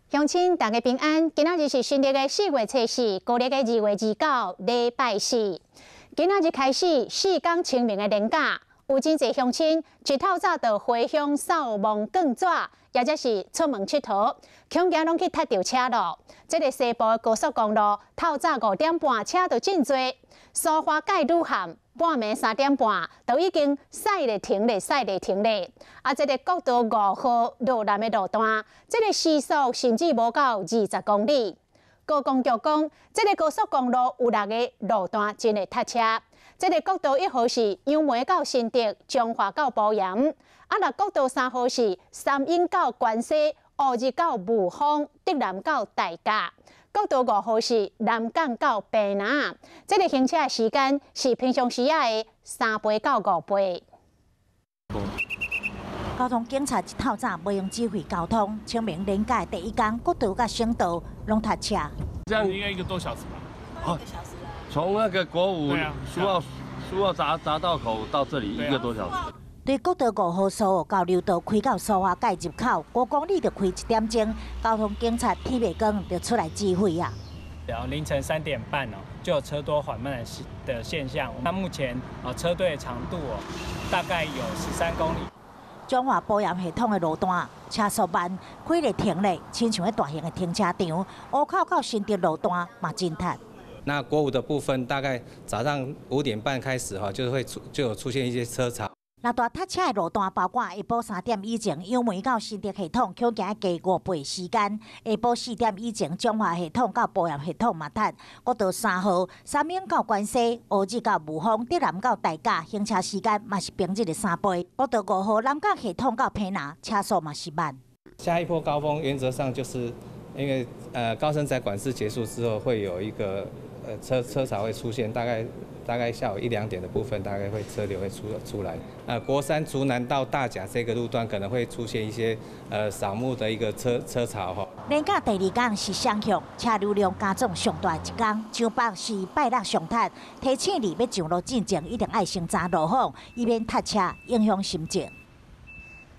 乡亲大家平安，今仔日是新历的4月初4，国历的2月29，礼拜4。今仔日开始4天清明的连假，有真侪乡亲一透早就回乡扫墓卷纸，也则是出门佚佗，恐惊拢去踢着车路。这个西部的高速公路透早5点半车就真多，苏花界女汉。 半暝3点半，都已经驶咧停咧，驶咧停咧。啊，这个国道5号路南的路段，这个时速甚至无到20公里。高公局讲，这个高速公路有6个路段真会塞车。这个国道1号是杨梅到新竹、彰化到埔盐，啊，那国道3号是三英到关西、乌日到雾峰、竹南到大甲。 国道5号是南港到平南，这个行车的时间是平常时的3倍到5倍。交通警察一透早无用指挥交通，清明连假第一天，国道甲省道拢塞车。这样应该1个多小时吧？1个小时了。从那个国五苏澳匝道口到这里1个多小时。 对国道5号苏澳交流道开到苏花界入口5公里，就开1点钟，交通警察天未光就出来指挥啊。然后凌晨3点半就有车多缓慢的现象。那目前车队的长度大概有13公里。彰化埔盐系统的路段车速慢，开咧停咧，亲像喺大型的停车场。乌口到新竹路段嘛真塞。 那国五的部分，大概早上5点半开始就有出现一些车潮。 那大塞车的路段包括下晡3点以前，杨梅到新竹系统恐惊加5倍时间；下晡4点以前，彰化系统到埔盐系统嘛塞。国道3号三英到关西、乌日到雾峰、竹南到大甲，行车时间嘛是平日的3倍。国道5号南港系统到平南，车速嘛是慢。下一波高峰原则上就是因为高升载管制结束之后，会有一个车潮会出现，大概下午1、2点的部分，大概车流会出来。国三竹南到大甲这个路段可能会出现一些扫墓的一个车潮哈。连假第2天是双向，车流量加总上大一天。上北是拜六上塞，提醒你要上路进前一定爱先查路况，以免塞车影响心情。